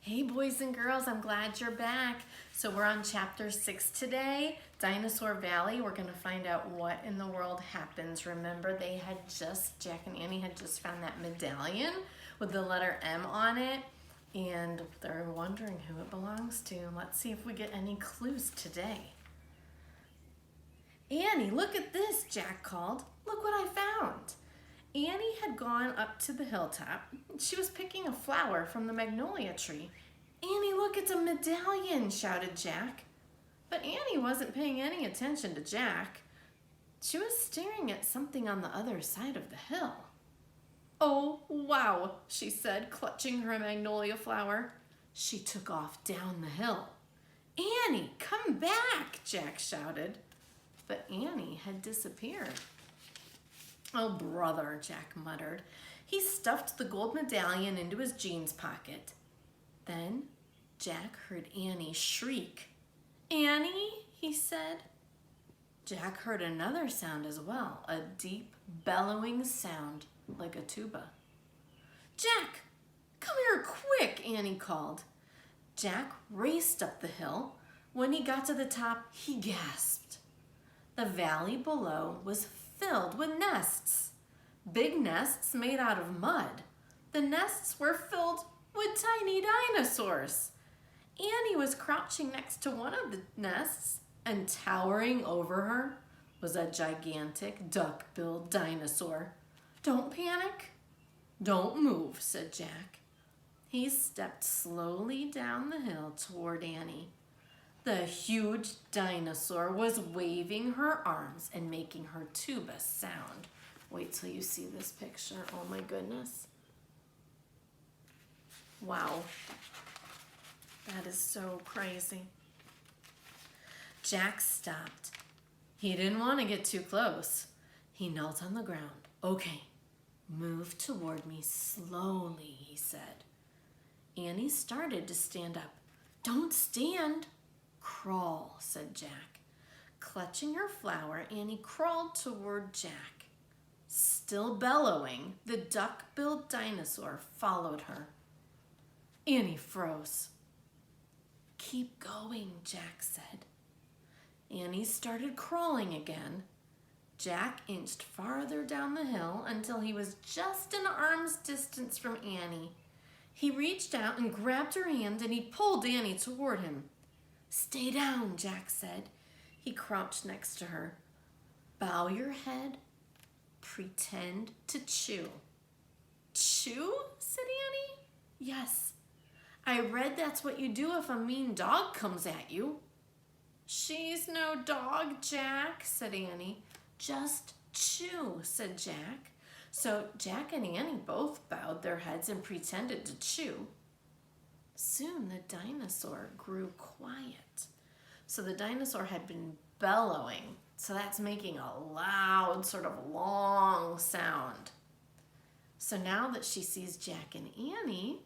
Hey boys and girls, I'm glad you're back. So we're on chapter 6 today, Dinosaur Valley. We're gonna find out what in the world happens. Remember Jack and Annie had just found that medallion with the letter M on it, and they're wondering who it belongs to. Let's see if we get any clues today. Annie, look at this, Jack called. Look what I found. Annie had gone up to the hilltop. She was picking a flower from the magnolia tree. Annie, look, it's a medallion, shouted Jack. But Annie wasn't paying any attention to Jack. She was staring at something on the other side of the hill. Oh, wow, she said, clutching her magnolia flower. She took off down the hill. Annie, come back, Jack shouted. But Annie had disappeared. Oh, brother, Jack muttered. He stuffed the gold medallion into his jeans pocket. Then Jack heard Annie shriek. Annie, he said. Jack heard another sound as well, a deep, bellowing sound like a tuba. Jack, come here quick, Annie called. Jack raced up the hill. When he got to the top, he gasped. The valley below was filled with nests. Big nests made out of mud. The nests were filled with tiny dinosaurs. Annie was crouching next to one of the nests, and towering over her was a gigantic duck-billed dinosaur. Don't panic. Don't move, said Jack. He stepped slowly down the hill toward Annie. The huge dinosaur was waving her arms and making her tuba sound. Wait till you see this picture. Oh my goodness. Wow. That is so crazy. Jack stopped. He didn't want to get too close. He knelt on the ground. Okay, move toward me slowly, he said. Annie started to stand up. Don't stand. Crawl, said Jack. Clutching her flower, Annie crawled toward Jack. Still bellowing, the duck-billed dinosaur followed her. Annie froze. Keep going, Jack said. Annie started crawling again. Jack inched farther down the hill until he was just an arm's distance from Annie. He reached out and grabbed her hand and he pulled Annie toward him. Stay down, Jack said. He crouched next to her. Bow your head. Pretend to chew. Chew? Said Annie. Yes. I read that's what you do if a mean dog comes at you. She's no dog, Jack, said Annie. Just chew, said Jack. So Jack and Annie both bowed their heads and pretended to chew. Soon the dinosaur grew quiet. So the dinosaur had been bellowing. So that's making a loud, sort of long sound. So now that she sees Jack and Annie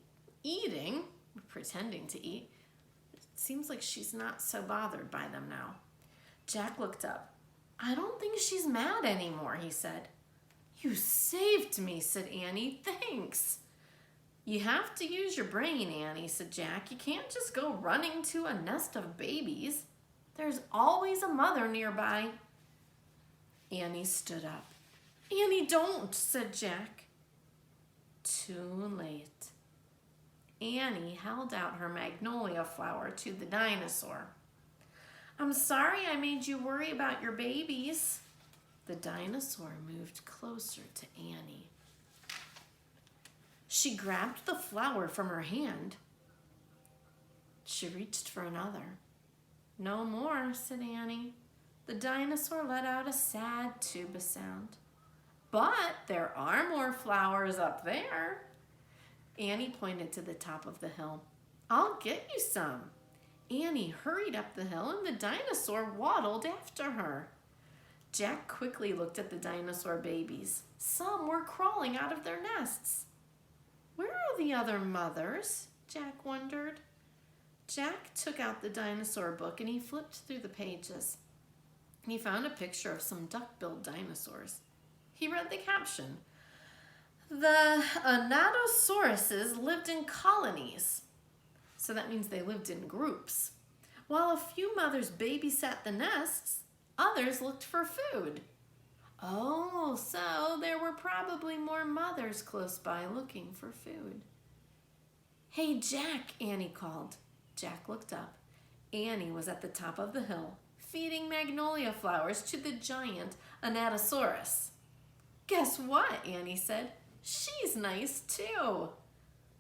eating, pretending to eat, it seems like she's not so bothered by them now. Jack looked up. I don't think she's mad anymore, he said. You saved me, said Annie. Thanks. You have to use your brain, Annie, said Jack. You can't just go running to a nest of babies. There's always a mother nearby. Annie stood up. Annie, don't, said Jack. Too late. Annie held out her magnolia flower to the dinosaur. I'm sorry I made you worry about your babies. The dinosaur moved closer to Annie. She grabbed the flower from her hand. She reached for another. No more, said Annie. The dinosaur let out a sad tuba sound. But there are more flowers up there. Annie pointed to the top of the hill. I'll get you some. Annie hurried up the hill and the dinosaur waddled after her. Jack quickly looked at the dinosaur babies. Some were crawling out of their nests. Where are the other mothers? Jack wondered. Jack took out the dinosaur book and he flipped through the pages. He found a picture of some duck-billed dinosaurs. He read the caption. The Anatosauruses lived in colonies. so that means they lived in groups. While a few mothers babysat the nests, others looked for food. Oh, so there were probably more mothers close by looking for food. "Hey, Jack," Annie called. Jack looked up. Annie was at the top of the hill, feeding magnolia flowers to the giant Anatosaurus. "Guess what?" Annie said. "She's nice too."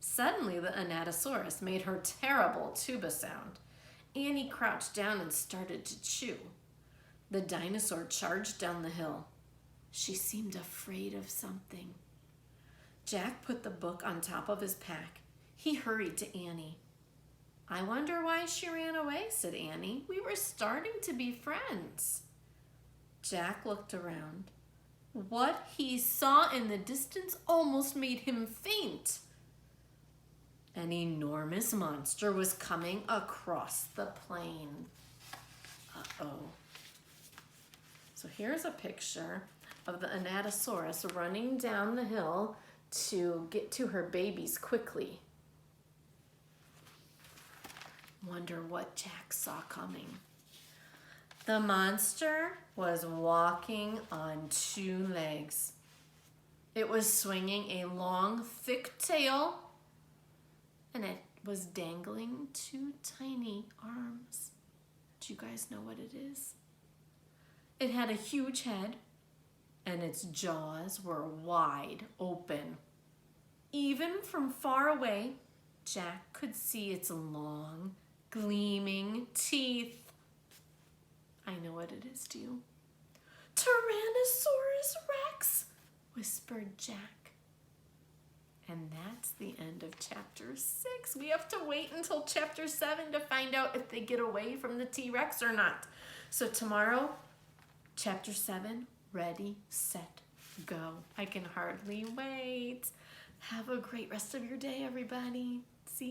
Suddenly, the Anatosaurus made her terrible tuba sound. Annie crouched down and started to chew. The dinosaur charged down the hill. She seemed afraid of something. Jack put the book on top of his pack. He hurried to Annie. "I wonder why she ran away," said Annie. "We were starting to be friends." Jack looked around. What he saw in the distance almost made him faint. An enormous monster was coming across the plain. Uh-oh. So here's a picture of the Anatosaurus running down the hill to get to her babies quickly. Wonder what Jack saw coming. The monster was walking on two legs. It was swinging a long, thick tail, and it was dangling two tiny arms. Do you guys know what it is? It had a huge head, and its jaws were wide open. Even from far away, Jack could see its long, gleaming teeth. I know what it is, do you? "Tyrannosaurus Rex," whispered Jack. And that's the end of chapter 6. We have to wait until chapter 7 to find out if they get away from the T-Rex or not. So tomorrow, chapter 7, ready, set, go. I can hardly wait. Have a great rest of your day, everybody. See you.